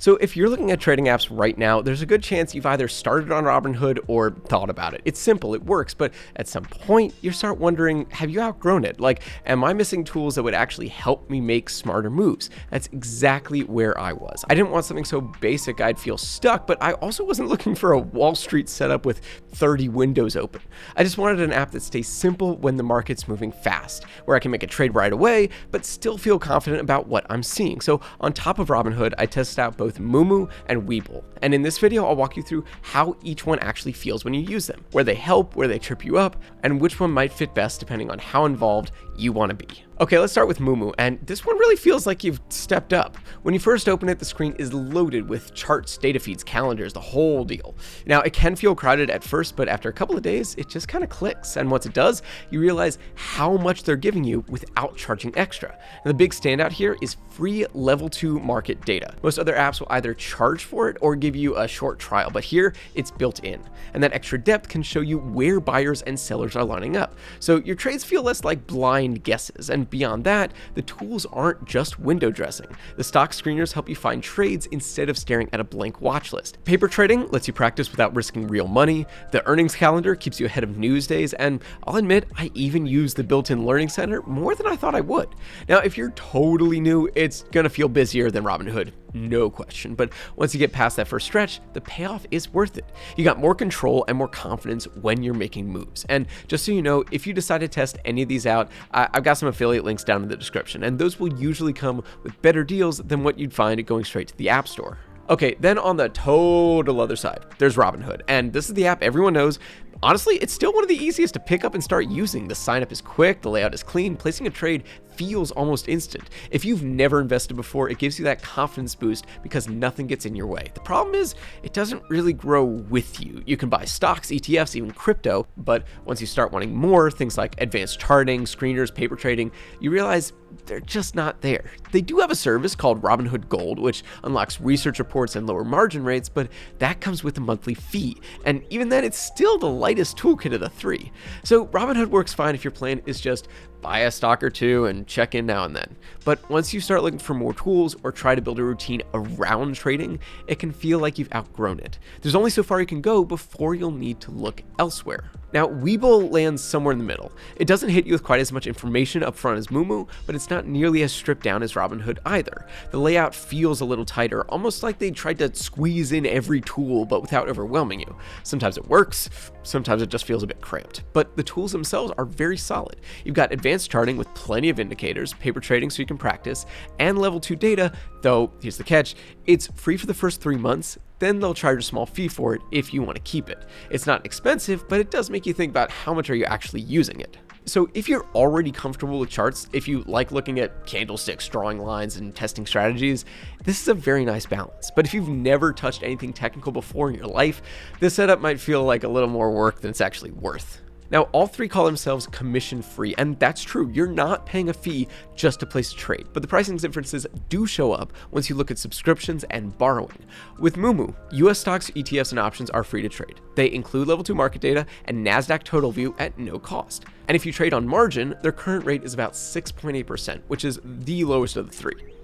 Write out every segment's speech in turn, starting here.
So if you're looking at trading apps right now, there's a good chance you've either started on Robinhood or thought about it. It's simple, it works, but at some point you start wondering, have you outgrown it? Like, am I missing tools that would actually help me make smarter moves? That's exactly where I was. I didn't want something so basic I'd feel stuck, but I also wasn't looking for a Wall Street setup with 30 windows open. I just wanted an app that stays simple when the market's moving fast, where I can make a trade right away, but still feel confident about what I'm seeing. So on top of Robinhood, I tested out both Moomoo and Webull. And in this video, I'll walk you through how each one actually feels when you use them, where they help, where they trip you up, and which one might fit best depending on how involved you want to be. Okay, let's start with Moomoo, and this one really feels like you've stepped up. When you first open it, the screen is loaded with charts, data feeds, calendars, the whole deal. Now, it can feel crowded at first, but after a couple of days, it just kind of clicks, and once it does, you realize how much they're giving you without charging extra. And the big standout here is free level 2 market data. Most other apps will either charge for it or give you a short trial, but here it's built in. And that extra depth can show you where buyers and sellers are lining up. So your trades feel less like blind guesses, and beyond that, the tools aren't just window dressing. The stock screeners help you find trades instead of staring at a blank watch list. Paper trading lets you practice without risking real money. The earnings calendar keeps you ahead of news days, and I'll admit, I even use the built-in learning center more than I thought I would. Now, if you're totally new, it's gonna feel busier than Robinhood, no question. But once you get past that first stretch, the payoff is worth it. You got more control and more confidence when you're making moves. And just so you know, if you decide to test any of these out, I've got some affiliate links down in the description, and those will usually come with better deals than what you'd find going straight to the App Store. Okay, then on the total other side, there's Robinhood, and this is the app everyone knows. Honestly, it's still one of the easiest to pick up and start using. The sign up is quick, the layout is clean, placing a trade feels almost instant. If you've never invested before, it gives you that confidence boost because nothing gets in your way. The problem is, it doesn't really grow with you. You can buy stocks, ETFs, even crypto, but once you start wanting more, things like advanced charting, screeners, paper trading, you realize they're just not there. They do have a service called Robinhood Gold, which unlocks research reports and lower margin rates, but that comes with a monthly fee. And even then, it's still the lightest toolkit of the three. So Robinhood works fine if your plan is just buy a stock or two and check in now and then. But once you start looking for more tools or try to build a routine around trading, it can feel like you've outgrown it. There's only so far you can go before you'll need to look elsewhere. Now, Webull lands somewhere in the middle. It doesn't hit you with quite as much information up front as Moomoo, but it's not nearly as stripped down as Robinhood either. The layout feels a little tighter, almost like they tried to squeeze in every tool but without overwhelming you. Sometimes it works, sometimes it just feels a bit cramped. But the tools themselves are very solid. You've got advanced charting with plenty of indicators, paper trading so you can practice, and level 2 data, though here's the catch, it's free for the first 3 months, then they'll charge a small fee for it if you want to keep it. It's not expensive, but it does make you think about how much are you actually using it. So if you're already comfortable with charts, if you like looking at candlesticks, drawing lines, and testing strategies, this is a very nice balance. But if you've never touched anything technical before in your life, this setup might feel like a little more work than it's actually worth. Now, all three call themselves commission-free, and that's true. You're not paying a fee just to place a trade, but the pricing differences do show up once you look at subscriptions and borrowing. With Moomoo, US stocks, ETFs, and options are free to trade. They include level 2 market data and NASDAQ total view at no cost. And if you trade on margin, their current rate is about 6.8%, which is the lowest of the three.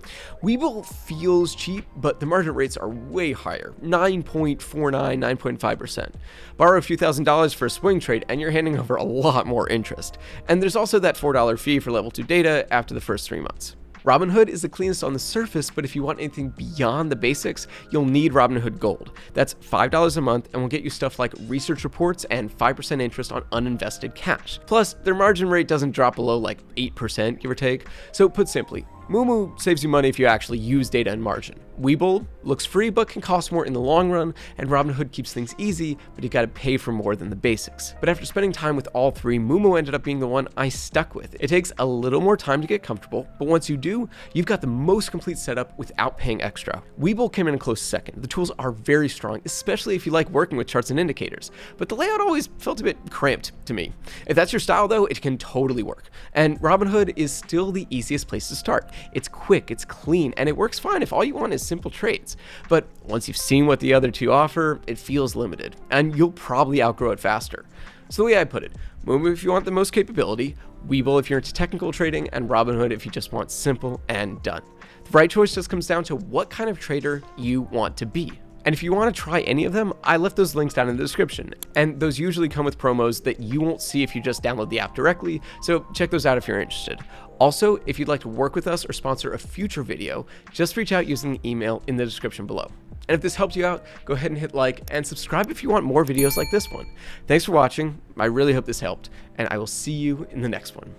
Webull feels cheap, but the margin rates are way higher, 9.49, 9.5%. Borrow a few $1,000s for a swing trade and you're handing over a lot more interest. And there's also that $4 fee for level 2 data after the first 3 months. Robinhood is the cleanest on the surface, but if you want anything beyond the basics, you'll need Robinhood Gold. That's $5 a month and will get you stuff like research reports and 5% interest on uninvested cash. Plus, their margin rate doesn't drop below like 8%, give or take. So put simply, Moomoo saves you money if you actually use data and margin. Webull looks free but can cost more in the long run, and Robinhood keeps things easy, but you gotta pay for more than the basics. But after spending time with all three, Moomoo ended up being the one I stuck with. It takes a little more time to get comfortable, but once you do, you've got the most complete setup without paying extra. Webull came in a close second. The tools are very strong, especially if you like working with charts and indicators, but the layout always felt a bit cramped to me. If that's your style though, it can totally work. And Robinhood is still the easiest place to start. It's quick, it's clean, and it works fine if all you want is simple trades. But once you've seen what the other two offer, it feels limited, and you'll probably outgrow it faster. So the way I put it, Moomoo if you want the most capability, Webull if you're into technical trading, and Robinhood if you just want simple and done. The The right choice just comes down to what kind of trader you want to be. And if you want to try any of them, I left those links down in the description. And those usually come with promos that you won't see if you just download the app directly, so check those out if you're interested. Also, if you'd like to work with us or sponsor a future video, just reach out using the email in the description below. And if this helped you out, go ahead and hit like and subscribe if you want more videos like this one. Thanks for watching. I really hope this helped, and I will see you in the next one.